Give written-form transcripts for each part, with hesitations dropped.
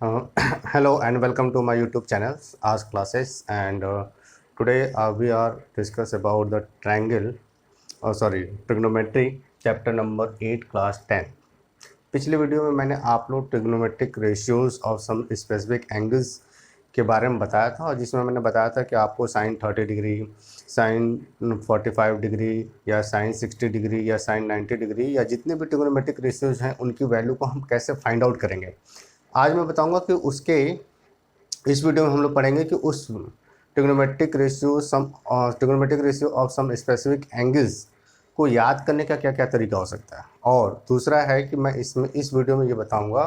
Uh, Hello and welcome to my YouTube channel Ask Classes, and today we are discuss about the trigonometry chapter number 8 class 10. पिछले video में मैंने आप लोग trigonometric ratios of some specific angles के बारे में बताया था, और जिसमें मैंने बताया था कि आपको साइन 30 डिग्री, साइन 45 डिग्री या साइन 60 डिग्री या साइन 90 डिग्री या जितने भी ट्रिग्नोमेट्रिक रेशियोज हैं उनकी वैल्यू को हम कैसे फाइंड आउट करेंगे। आज मैं बताऊंगा कि उसके इस वीडियो में हम लोग पढ़ेंगे कि उस trigonometric ratio of some specific angles को याद करने का क्या क्या तरीका हो सकता है। और दूसरा है कि मैं इस वीडियो में ये बताऊंगा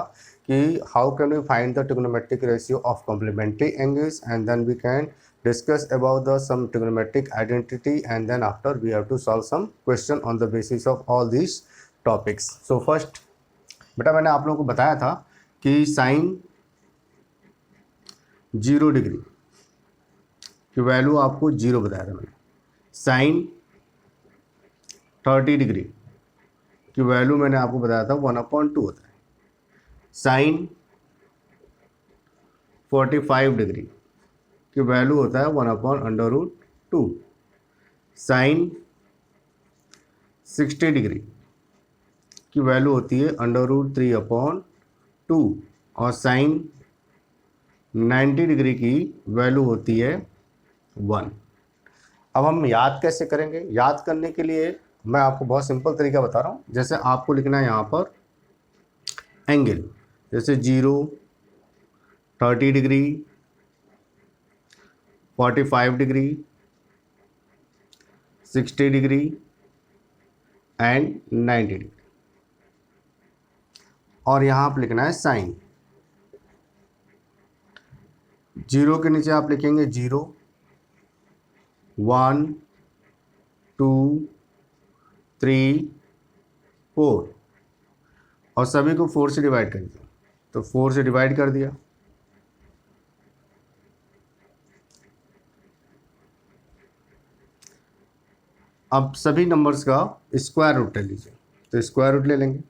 कि how can we find the trigonometric ratio of complementary angles, and then we can discuss about the some trigonometric identity, and then after we have to solve some question on the basis of all this topics. So first बेटा, मैंने आप लोगों को बताया था कि sign 0 degree की value आपको 0 बताया था मैंने। साइन 30 डिग्री की वैल्यू मैंने आपको बताया था 1/2 होता है। साइन 45 डिग्री की वैल्यू होता है 1/√2। साइन 60 डिग्री की वैल्यू होती है √3/2, और साइन 90 डिग्री की वैल्यू होती है 1। अब हम याद कैसे करेंगे? याद करने के लिए मैं आपको बहुत सिंपल तरीका बता रहा हूँ। जैसे आपको लिखना है यहाँ पर एंगल, जैसे 0, 30 degree, 45 degree, 60 degree and 90 degree, और यहाँ आप लिखना है साइन। 0 के नीचे आप लिखेंगे 0, 1, 2, 3, 4, और सभी को 4 से डिवाइड कर दिया, तो 4 से डिवाइड कर दिया। अब सभी नंबर्स का स्क्वायर रूट ले लीजिए, तो स्क्वायर रूट ले लेंगे।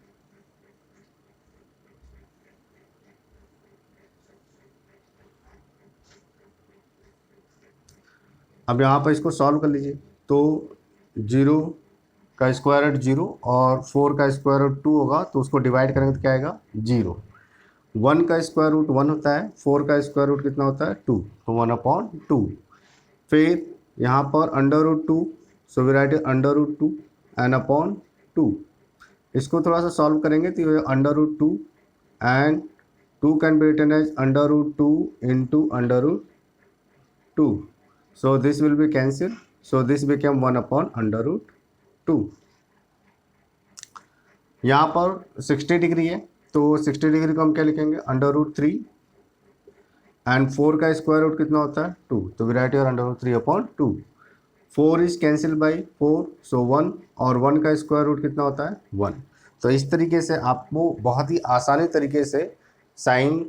अब यहाँ पर इसको सॉल्व कर लीजिए, तो 0 का स्क्वायर रूट 0 और 4 का स्क्वायर रूट 2 होगा, तो उसको डिवाइड करेंगे तो क्या आएगा 0। 1 का स्क्वायर रूट 1 होता है, 4 का स्क्वायर रूट कितना होता है 2, तो 1/2। फिर यहाँ पर √2, सो वी राइट √2 n/2। इसको थोड़ा सा सॉल्व करेंगे तो ये √2 and 2 can be written as √2 into √2, so this will be cancelled, so this became 1/√2। यहाँ पर 60 डिग्री है, तो 60 डिग्री को हम क्या लिखेंगे √3, एंड 4 का स्क्वायर रूट कितना होता है 2, तो we write here √3/2। 4 is cancel by 4, so 1, और 1 का स्क्वायर रूट कितना होता है 1। तो इस तरीके से आपको बहुत ही आसानी तरीके से साइन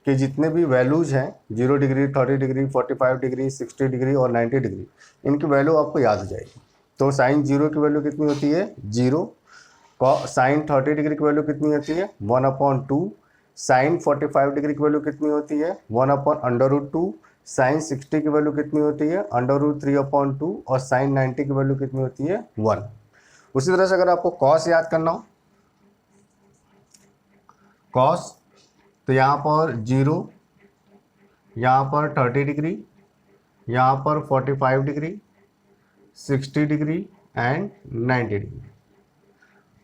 कि जितने भी वैल्यूज़ हैं 0 डिग्री, 30 डिग्री, 45 डिग्री, 60 डिग्री और 90 डिग्री, इनकी वैल्यू आपको याद हो जाएगी। तो साइन 0 की वैल्यू कितनी होती है 0, साइन 30 डिग्री की वैल्यू कितनी होती है 1/2, साइन 45 डिग्री की वैल्यू कितनी होती है 1/√2, साइन 60 की वैल्यू कितनी होती है √3/2, और साइन 90 की वैल्यू कितनी होती है 1। उसी तरह से अगर आपको कॉस याद करना हो, कॉस, तो यहाँ पर 0, यहाँ पर 30 डिग्री, यहाँ पर 45 डिग्री, 60 डिग्री एंड 90 डिग्री।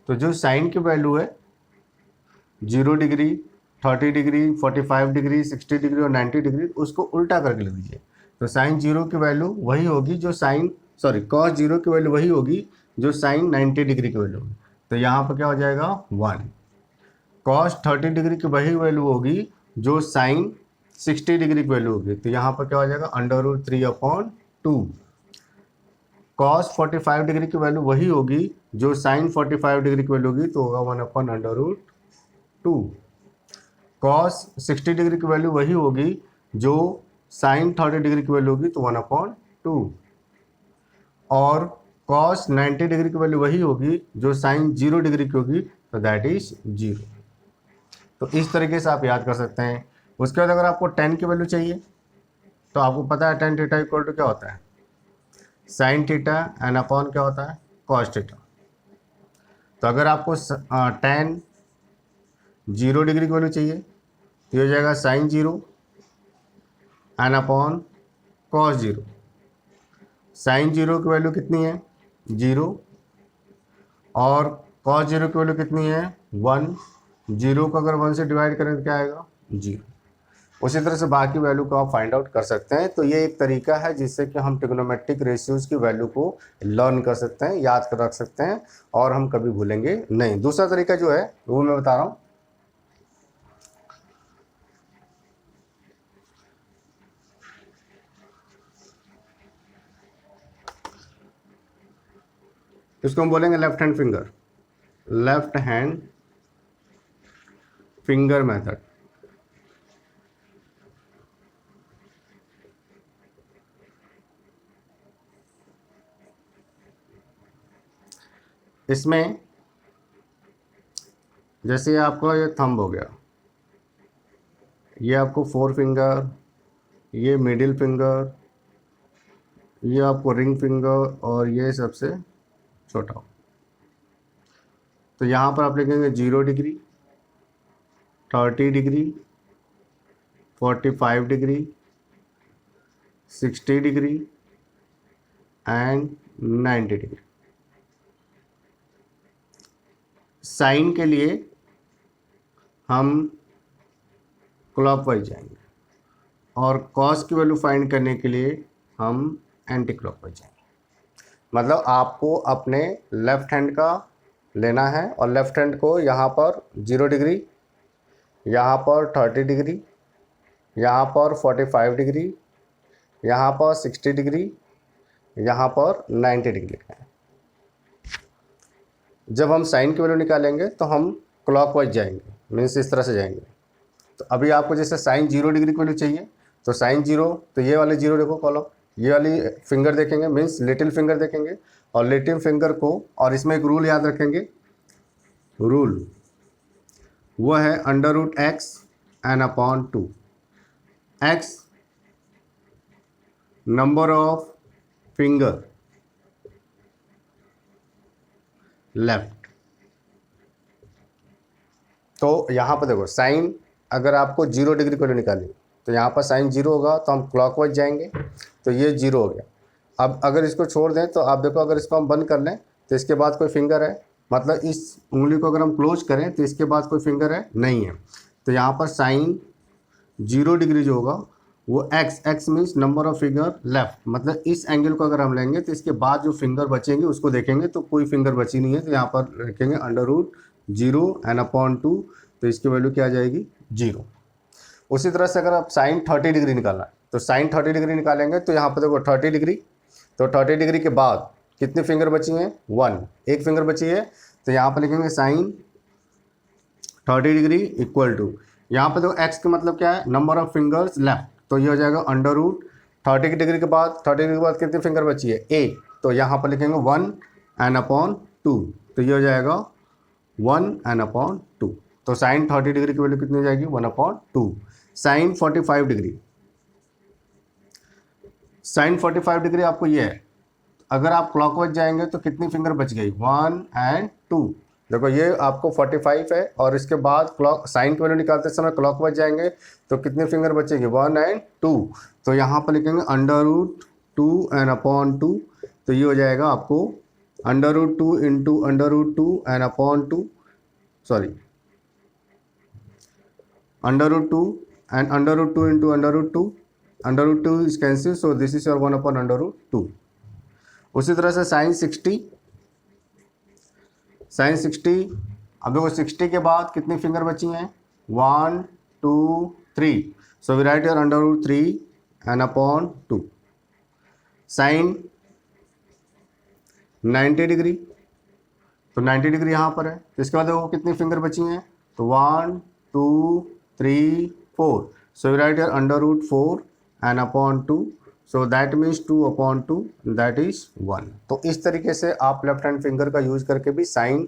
तो जो साइन की वैल्यू है 0 डिग्री, 30 डिग्री, 45 डिग्री, 60 डिग्री और 90 डिग्री, उसको उल्टा करके लिख दीजिए। तो साइन 0 की वैल्यू वही होगी जो कॉस 0 की वैल्यू वही होगी जो साइन 90 डिग्री की वैल्यू होगी। तो यहाँ पर क्या हो जाएगा 1। कॉस 30 डिग्री की वही वैल्यू होगी जो साइन 60 डिग्री की वैल्यू होगी, तो यहाँ पर क्या हो जाएगा √3/2। कॉस 45 डिग्री की वैल्यू वही होगी जो साइन 45 डिग्री की वैल्यू होगी, तो होगा 1/√2। कॉस 60 डिग्री की वैल्यू वही होगी जो साइन 30 डिग्री की वैल्यू होगी, तो 1/2। और कॉस 90 डिग्री की वैल्यू वही होगी जो साइन 0 डिग्री की होगी, तो दैट इज 0। तो इस तरीके से आप याद कर सकते हैं। उसके बाद अगर आपको tan की वैल्यू चाहिए तो आपको पता है tan थीटा इक्वल टू क्या होता है, sin थीटा एन अपॉन क्या होता है, cos थीटा। तो अगर आपको tan 0 डिग्री की वैल्यू चाहिए तो ये हो जाएगा sin 0 and upon cos 0। sin 0 की वैल्यू कितनी है, 0, और cos 0 की वैल्यू कितनी है, 1। 0 को अगर 1 से डिवाइड करें तो क्या आएगा, 0। उसी तरह से बाकी वैल्यू को आप फाइंड आउट कर सकते हैं। तो ये एक तरीका है जिससे कि हम ट्रिग्नोमेट्रिक रेशियोज की वैल्यू को लर्न कर सकते हैं, याद कर रख सकते हैं, और हम कभी भूलेंगे नहीं। दूसरा तरीका जो है वो मैं बता रहा हूँ। इसको हम बोलेंगे left hand finger, left hand finger method. इसमें जैसे आपका ये थंब हो गया, ये आपको 4 फिंगर, ये मिडिल फिंगर, ये आपको रिंग फिंगर, और ये सबसे छोटा। तो यहाँ पर आप लिखेंगे 0 degree, 30 degree, 45 degree, 60 degree and 90 degree. Sine के लिए हम क्लॉकवाइज जाएंगे, और कॉस की वैल्यू फाइंड करने के लिए हम एंटी क्लॉकवाइज जाएंगे। मतलब आपको अपने लेफ्ट हैंड का लेना है, और लेफ्ट हैंड को यहाँ पर 0 डिग्री, यहाँ पर 30 डिग्री, यहाँ पर 45 डिग्री, यहाँ पर 60 डिग्री, यहाँ पर 90 डिग्री लिखना है। जब हम साइन की वैल्यू निकालेंगे तो हम क्लॉकवाइज जाएंगे, मीन्स इस तरह से जाएंगे। तो अभी आपको जैसे साइन 0 डिग्री की वैल्यू चाहिए, तो साइन 0, तो ये वाले 0 देखो कॉलम, ये वाली फिंगर देखेंगे, मीन्स लिटिल फिंगर देखेंगे, और लिटिल फिंगर को, और इसमें एक रूल याद रखेंगे, रूल वो है √x and upon 2। x number of finger left. तो यहाँ पर देखो साइन, अगर आपको 0 डिग्री को निकाली तो यहाँ पर साइन 0 होगा, तो हम क्लॉकवाइज जाएंगे, तो ये 0 हो गया। अब अगर इसको छोड़ दें तो आप देखो, अगर इसको हम बंद कर लें तो इसके बाद कोई फिंगर है, मतलब इस उंगली को अगर हम क्लोज करें तो इसके बाद कोई फिंगर है, नहीं है। तो यहाँ पर साइन 0 डिग्री जो होगा वो x means number of finger left, मतलब इस एंगल को अगर हम लेंगे तो इसके बाद जो फिंगर बचेंगे उसको देखेंगे, तो कोई फिंगर बची नहीं है, तो यहाँ पर लिखेंगे √0 एन अपॉन 2, तो इसकी वैल्यू क्या आ जाएगी, 0। उसी तरह से अगर आप साइन 30 डिग्री निकालना है तो साइन 30 डिग्री निकालेंगे, तो यहाँ पर देखो 30 डिग्री, तो 30 डिग्री के बाद कितनी फिंगर बची हैं, 1, एक फिंगर बची है। तो यहाँ पर लिखेंगे साइन 30 डिग्री इक्वल टू, यहाँ पर देखो x का मतलब क्या है, नंबर ऑफ फिंगर्स लेफ्ट, तो ये हो जाएगा √30 डिग्री के बाद, 30 डिग्री के बाद कितनी फिंगर बची है, एक, तो यहाँ पर लिखेंगे 1 एन अपॉन 2, तो ये हो जाएगा 1 एन अपॉन 2। तो साइन 30 डिग्री की वैल्यू कितनी हो जाएगी, 1 upon 2। Sine 45 degree, sine 45 degree आपको ये है, अगर आप क्लॉकवाइज जाएंगे तो कितनी फिंगर बच गई, 1 एंड 2। देखो ये आपको 45 है, और इसके बाद क्लॉक साइन की वैल्यू निकालते समय क्लॉकवाइज जाएंगे तो कितनी फिंगर बचेगी, 1 एंड 2। तो यहाँ पर लिखेंगे √2 एन अपॉन 2, तो ये हो जाएगा आपको √2 into √2 and upon 2, sorry √2 and √2 into √2, √2 is cancel, so this is your 1 upon √2। उसी तरह से साइन 60, साइन 60, अब देखो 60 के बाद कितनी फिंगर बची हैं, 1 2 3, so we write your √3 and upon 2। Sine 90 degree, तो 90 डिग्री यहाँ पर है, तो इसके बाद देखो कितनी फिंगर बची हैं, तो 1 2 3 4, so we write your √4 and upon 2, so that means 2 upon 2, that is 1। तो इस तरीके से आप लेफ्ट हैंड फिंगर का यूज करके भी साइन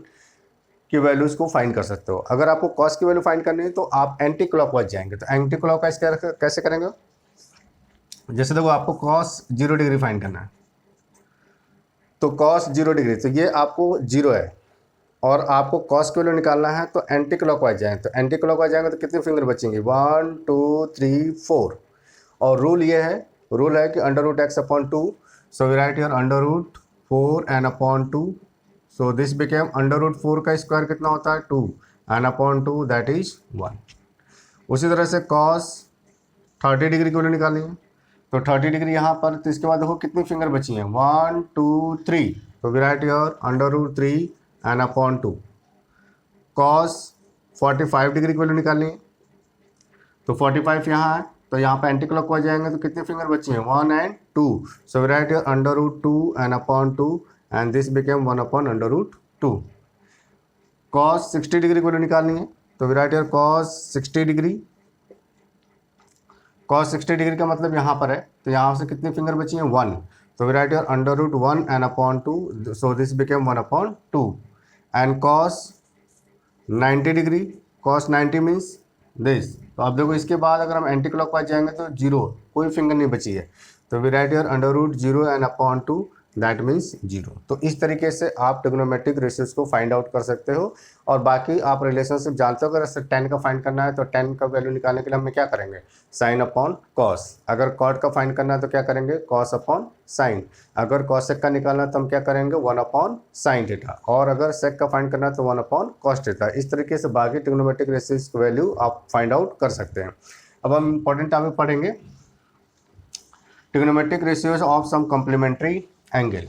की वैल्यूज को फाइंड कर सकते हो। अगर आपको कॉस की वैल्यू फाइंड करनी है तो आप एंटी क्लॉकवाइज जाएंगे। तो एंटी क्लॉकवाइज कैसे करेंगे? जैसे देखो आपको कॉस 0 डिग्री फाइंड करना है, तो कॉस 0 डिग्री, तो ये आपको 0 है और आपको कॉस की वैल्यू निकालना है, तो एंटी क्लॉकवाइज जाएंगे। तो एंटी क्लॉकवाइज जाएंगे तो कितने फिंगर बचेंगे? 1 2 3 4। और रूल ये है, रूल है कि under root x upon 2, so we write here under root 4 and upon 2, so this became under root 4 का स्क्वायर कितना होता है? 2 एन अपॉन 2 दैट इज 1। उसी तरह से कॉस 30 डिग्री की वैल्यू निकालनी है, तो 30 डिग्री यहाँ पर, तो इसके बाद देखो कितनी फिंगर बची हैं? 1 2 3, तो we write here under root 3 and upon 2। Cos 45 degree की वैल्यू निकालनी है, तो 45 यहाँ है, तो यहाँ पे एंटी क्लॉकवाइज जाएंगे तो कितनी फिंगर बची हैं? 1 and 2, so we write here under root 2 and upon 2 and this became 1 upon under root 2। Cos 60 degree की वैल्यू निकालनी है, तो we write here cos 60 degree. Cos 60 degree का मतलब यहाँ पर है, तो यहाँ से कितनी फिंगर बची हैं? 1, तो we write here under root 1 and upon 2, so this became 1 upon 2। And cos 90 degree, cos 90 means this. तो अब देखो इसके बाद अगर हम एंटी क्लॉकवाइज जाएंगे तो 0, कोई फिंगर नहीं बची है, तो we write here under root 0 and upon 2 that means 0। तो इस तरीके से आप ट्रिग्नोमेट्रिक रेशियोज को फाइंड आउट कर सकते हो। और बाकी आप रिलेशनशिप जानते हो, अगर 10 का फाइंड करना है तो 10 का वैल्यू निकालने के लिए हमें क्या करेंगे? Sine upon cos. अगर कॉट का फाइंड करना है तो क्या करेंगे? Cos upon sine. अगर कॉसेक का निकालना है तो हम क्या करेंगे? 1 अपॉन साइन थीटा। और अगर सेक का फाइंड करना है तो 1 अपॉन कॉस थीटा। इस तरीके से बाकी ट्रिग्नोमेट्रिक रेशियोज की वैल्यू आप फाइंड आउट कर सकते हैं। अब हम इंपॉर्टेंट टॉपिक पढ़ेंगे, trigonometric ratios of some complementary angle.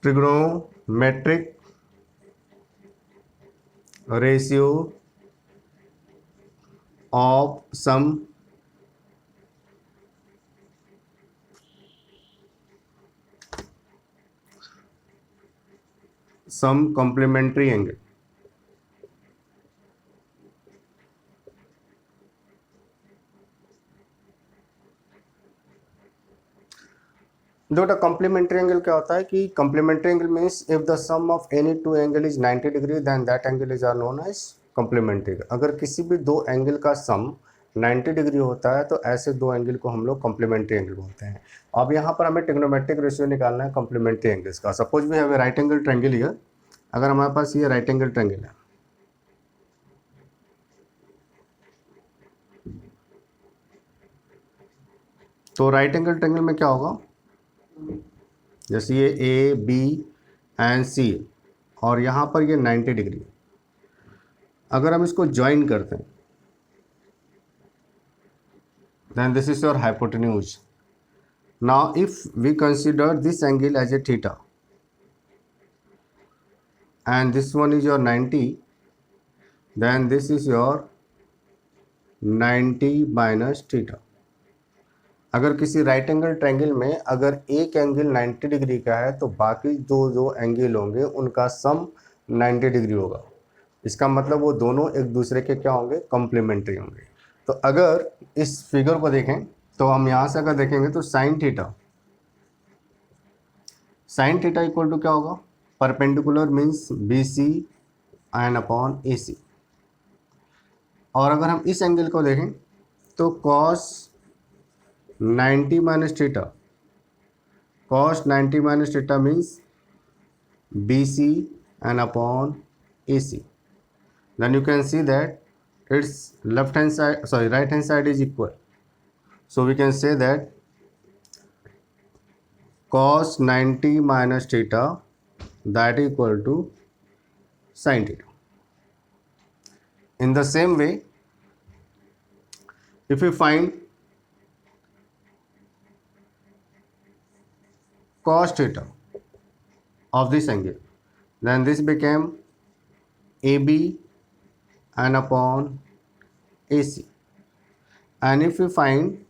Trigonometric ratio of some complementary angle. देखो कॉम्प्लीमेंट्री एंगल क्या होता है कि complementary angle means if the sum of any two angle is 90 degree then that angle is are known as complementary. अगर किसी भी दो angle का सम 90 डिग्री होता है तो ऐसे दो एंगल को हम लोग कॉम्प्लीमेंट्री एंगल बोलते हैं। अब यहाँ पर हमें ट्रिग्नोमेट्रिक रेशियो निकालना है कॉम्प्लीमेंट्री एंगल्स का। Suppose we have a right angle triangle here. अगर हमारे पास ये राइट एंगल ट्रायंगल है, तो राइट एंगल ट्रायंगल में क्या होगा? जैसे ये ए बी एंड सी और यहाँ पर ये 90 डिग्री। अगर हम इसको ज्वाइन करते हैं then this is your hypotenuse. Now if we consider this angle as a theta and this one is your 90, then this is your 90 minus theta. अगर किसी राइट एंगल ट्रायंगल में अगर एक एंगल 90 डिग्री का है तो बाकी दो जो एंगल होंगे उनका सम 90 डिग्री होगा। इसका मतलब वो दोनों एक दूसरे के क्या होंगे? कॉम्प्लीमेंट्री होंगे। तो अगर इस फिगर को देखें तो हम यहाँ से अगर देखेंगे तो साइन थीटा इक्वल टू क्या होगा? Perpendicular means B C N upon A C. और अगर हम इस एंगल को देखें तो cos 90 minus theta, cos 90 minus theta means BC and upon AC. Then you can see that its right hand side is equal. So we can say that cos 90 minus theta that equal to sin theta. In the same way, if we find cos theta of this angle, then this became AB and upon AC. And if we find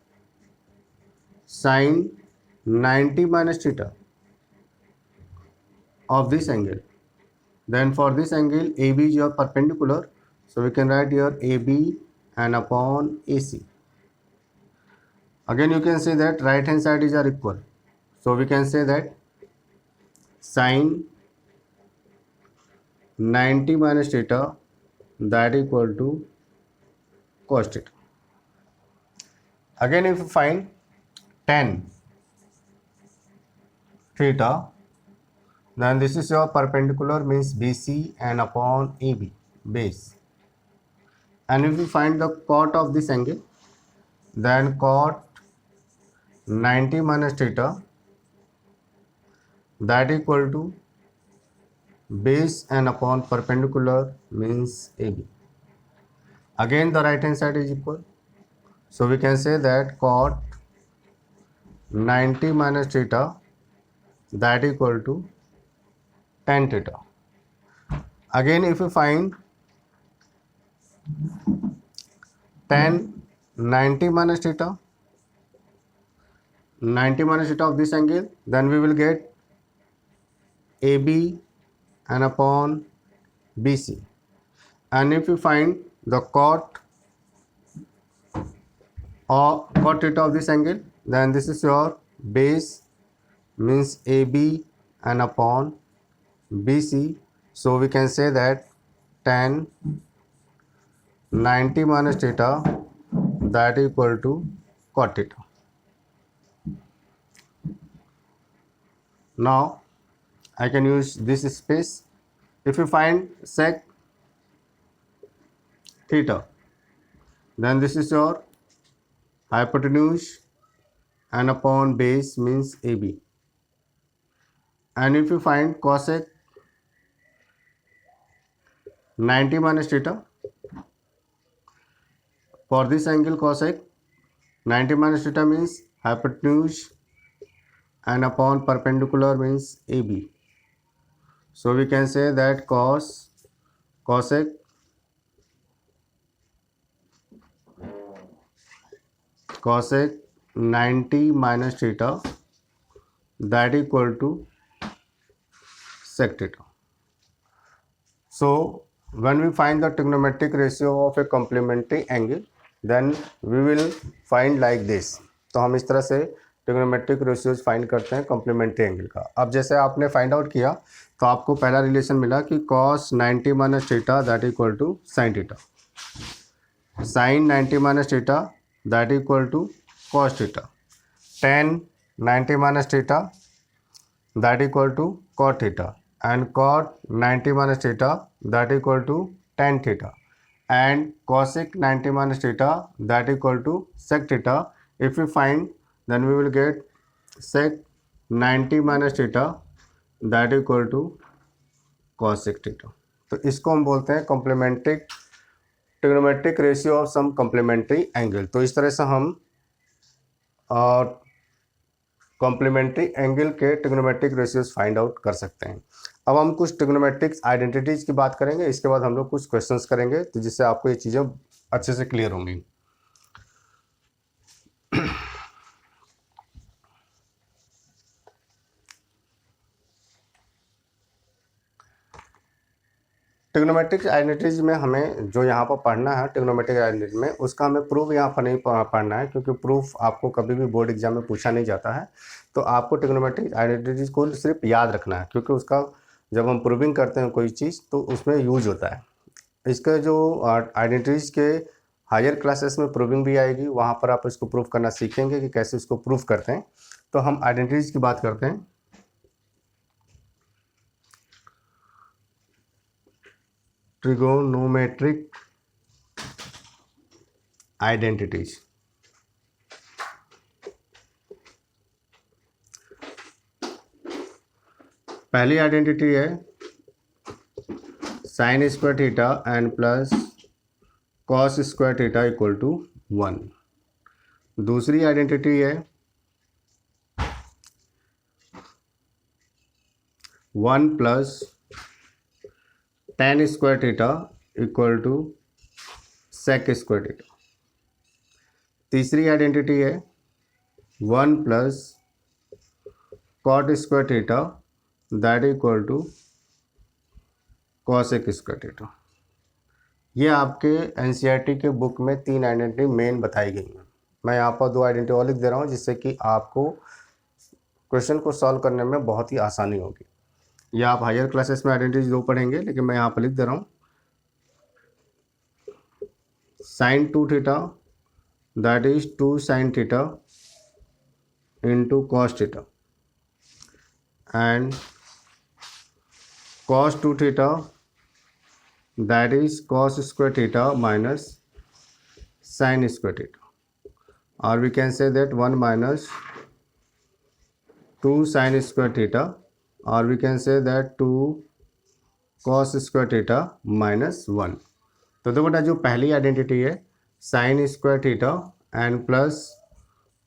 sin 90 minus theta of this angle, then for this angle AB is your perpendicular, so we can write here AB and upon AC. Again you can say that right hand side is are equal, so we can say that sine 90 minus theta that equal to cos theta. Again if you find tan theta, then this is your perpendicular means BC and upon AB base. And if you find the cot of this angle, then cot 90 minus theta that equal to base and upon perpendicular means AB. Again the right hand side is equal, so we can say that cot 90 minus theta that equal to tan theta. Again if you find tan 90 minus theta of this angle, then we will get AB and upon BC. And if you find the cot or cot theta of this angle, then this is your base means AB and upon BC. So we can say that tan 90 minus theta that equal to cot theta. Now I can use this space. If you find sec theta, then this is your hypotenuse and upon base means AB. And if you find cosec 90 minus theta, for this angle cosec 90 minus theta means hypotenuse and upon perpendicular means AB. So we can say that cosec 90 minus theta that equal to sec theta. So when we find the trigonometric ratio of a complementary angle, then we will find like this. तो हम इस तरह से trigonometric ratios find करते हैं complementary angle का. अब जैसे आपने फाइंड आउट किया तो आपको पहला रिलेशन मिला कि cos 90 minus theta that equal to sine theta, sine 90 minus theta that equal to cos theta, tan 90 minus theta that equal to cot theta, and cot 90 minus theta that equal to tan theta, and cosec 90 minus theta that equal to sec theta. If we find, then we will get sec 90 minus theta that equal to cosec theta. तो इसको हम बोलते हैं complementary trigonometric ratio of some complementary angle. तो इस तरह से हम कॉम्प्लीमेंट्री एंगल के ट्रिग्नोमेट्रिक रेशियोज फाइंड आउट कर सकते हैं. अब हम कुछ ट्रिग्नोमेट्रिक आइडेंटिटीज की बात करेंगे, इसके बाद हम लोग कुछ क्वेश्चंस करेंगे तो जिससे आपको ये चीज़ें अच्छे से क्लियर होंगी. ट्रिग्नोमेट्रिक आइडेंटिटीज में हमें जो यहाँ पर पढ़ना है ट्रिग्नोमेट्रिक आइडेंटिटी में, उसका हमें प्रूफ यहाँ पर नहीं पढ़ना है, क्योंकि प्रूफ आपको कभी भी बोर्ड एग्जाम में पूछा नहीं जाता है. तो आपको ट्रिग्नोमेट्रिक आइडेंटिटीज को सिर्फ याद रखना है, क्योंकि उसका जब हम प्रूविंग करते हैं कोई चीज़ तो उसमें यूज होता है. इसका जो आइडेंटिटीज के हायर क्लासेस में प्रूविंग भी आएगी, वहाँ पर आप इसको प्रूफ करना सीखेंगे कि कैसे इसको प्रूफ करते हैं. तो हम आइडेंटिटीज की बात करते हैं. Trigonometric identities. पहली आइडेंटिटी है sine square theta and plus cos square theta equal to 1. दूसरी आइडेंटिटी है 1 plus tan square theta equal to sec square theta. तीसरी आइडेंटिटी है 1 plus cot square theta that equal to cosec square theta. ये आपके NCERT के book में 3 identity main बताई गई हैं. मैं यहाँ पर 2 आइडेंटिटी और लिख दे रहा हूँ जिससे कि आपको क्वेश्चन को सॉल्व करने में बहुत ही आसानी होगी। या आप हायर क्लासेस में आइडेंटिटी 2 पढ़ेंगे, लेकिन मैं यहाँ पर लिख दे रहा हूँ sin 2 theta, that is 2 sin theta into cos theta, and cos 2 theta, that is cos square theta minus sin square theta, or we can say that 1 minus 2 sin square theta, or we can say that 2 cos square theta minus 1। तो देखो बेटा, जो पहली identity है sin square theta and plus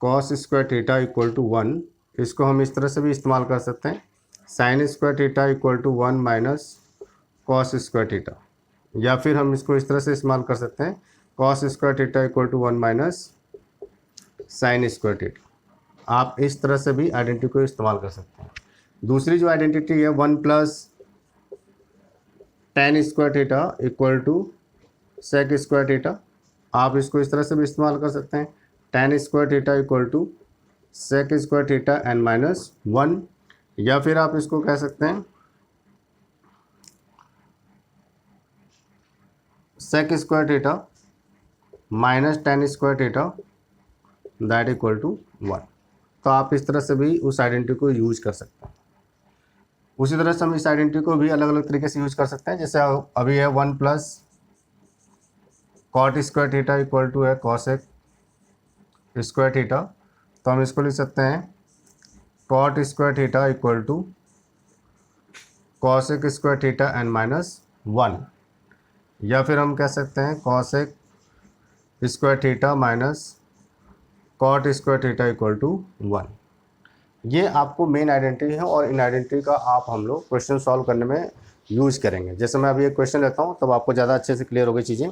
cos square theta equal to 1, इसको हम इस तरह से भी इस्तेमाल कर सकते हैं, sin square theta equal to 1 minus cos square theta, या फिर हम इसको इस तरह से इस्तेमाल कर सकते हैं cos square theta equal to 1 minus sin square theta. आप इस तरह से भी आइडेंटिटी को इस्तेमाल कर सकते हैं। दूसरी जो आइडेंटिटी है 1 plus tan square theta equal to sec square theta, आप इसको इस तरह से भी इस्तेमाल कर सकते हैं, tan square theta equal to sec square theta and minus 1, या फिर आप इसको कह सकते हैं sec square theta minus tan square theta that equal to 1। तो आप इस तरह से भी उस आइडेंटिटी को यूज कर सकते हैं। उसी तरह से हम इस आइडेंटिटी को भी अलग अलग तरीके से यूज कर सकते हैं। जैसे अभी है 1 plus cot square theta equal to है कॉसेक स्क्वायर थीटा, तो हम इसको लिख सकते हैं cot square theta equal to cosec square theta and minus 1, या फिर हम कह सकते हैं cosec square theta minus cot square theta equal to 1। ये आपको मेन आइडेंटिटी है और इन आइडेंटिटी का आप हम लोग क्वेश्चन सॉल्व करने में यूज करेंगे। जैसे मैं अभी एक क्वेश्चन लेता हूँ तब आपको ज़्यादा अच्छे से क्लियर होगी चीज़ें।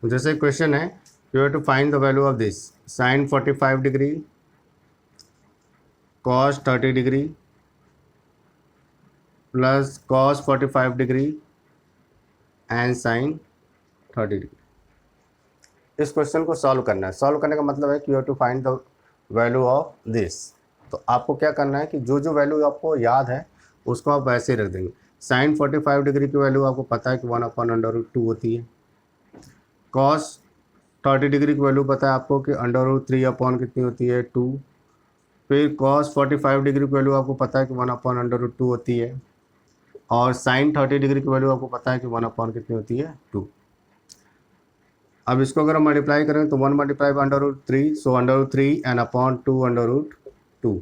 जैसे क्वेश्चन है, you have to find the value of this sine 45 degree, cos 30 degree plus cos 45 degree and sine 30 degree. इस क्वेश्चन को सॉल्व करना है। सॉल्व करने का मतलब है कि you have to find the value of this. तो आपको क्या करना है कि जो जो वैल्यू आपको याद है उसको आप वैसे ही रख देंगे। साइन 45 डिग्री की वैल्यू आपको पता है कि 1/√2 होती है। कॉस 30 डिग्री की वैल्यू पता है आपको कि √3 अपॉन कितनी होती है 2। फिर कॉस 45 डिग्री की वैल्यू आपको पता है कि 1/√2 होती है। और साइन 30 डिग्री की वैल्यू आपको पता है कि 1 अपॉन कितनी होती है 2। अब इसको अगर हम मल्टीप्लाई करें तो 1 multiply by √3, so √3 and upon 2/√2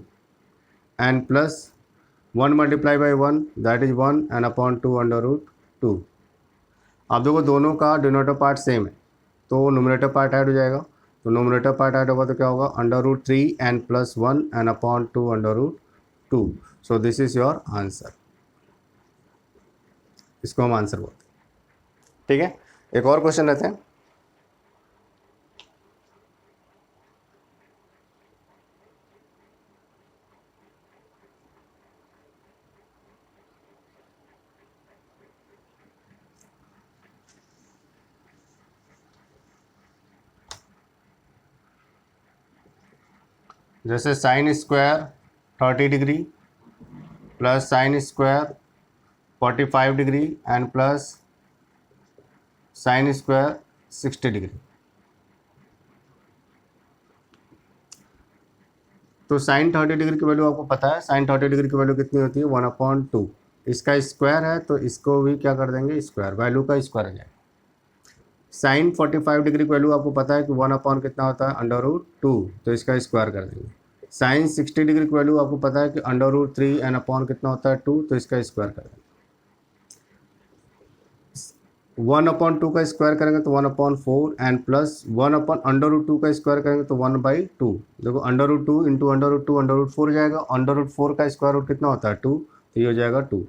and plus 1 multiply by 1 that is 1 and upon 2/√2। अब देखो दोनों का डिनोमिनेटर पार्ट सेम है तो नोमिनेटर पार्ट ऐड हो जाएगा। तो नोमिनेटर पार्ट ऐड होगा तो क्या होगा √3 and plus 1 and upon 2/√2। So this is your answer. इसको हम आंसर बोलते हैं। ठीक है, एक और क्वेश्चन लेते हैं। जैसे sine square 30 degree plus sine square 45 degree and plus sine square 60 degree. तो साइन 30 डिग्री की वैल्यू आपको पता है, साइन 30 डिग्री की वैल्यू कितनी होती है 1/2। इसका स्क्वायर है तो इसको भी क्या कर देंगे स्क्वायर, वैल्यू का स्क्वायर आ जाएगा। साइन 45 डिग्री की वैल्यू आपको पता है कि 1 अपॉन कितना होता है √2, तो इसका स्क्वायर कर देंगे। साइन 60 डिग्री की वैल्यू आपको पता है कि √3 एंड अपॉन कितना होता है 2, तो इसका स्क्वायर कर देंगे। 1/2 का स्क्वायर करेंगे तो 1/4 एंड प्लस 1/√2 का स्क्वायर करेंगे तो 1/2। देखो √2 इंटू √2 √4 हो जाएगा। √4 का स्क्वायर रूट कितना होता है 2, तो ये हो जाएगा 2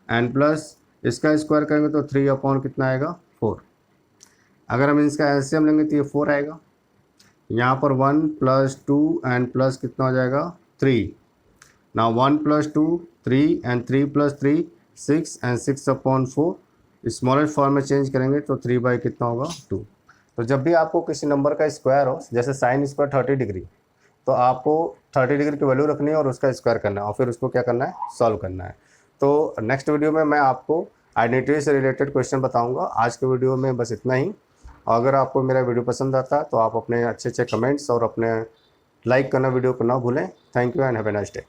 एंड प्लस इसका स्क्वायर करेंगे तो 3 कितना आएगा 4। अगर हम इसका एलसीएम लेंगे तो ये 4 आएगा। यहाँ पर 1 + 2 एंड प्लस कितना हो जाएगा 3। Now 1 + 2 3 and 3 + 3 6 and 6/4 smallest form में चेंज करेंगे तो 3 कितना होगा 2। तो जब भी आपको किसी नंबर का स्क्वायर हो, जैसे साइन स्क्वायर 30 डिग्री, तो आपको 30 डिग्री की वैल्यू रखनी है और उसका स्क्वायर करना है और फिर उसको क्या करना है, सॉल्व करना है। तो नेक्स्ट वीडियो में मैं आपको आइडेंटिटी से रिलेटेड क्वेश्चन बताऊंगा। आज के वीडियो में बस इतना ही। अगर आपको मेरा वीडियो पसंद आता है तो आप अपने अच्छे अच्छे कमेंट्स और अपने लाइक करना वीडियो को ना भूलें। Thank you and have a nice day.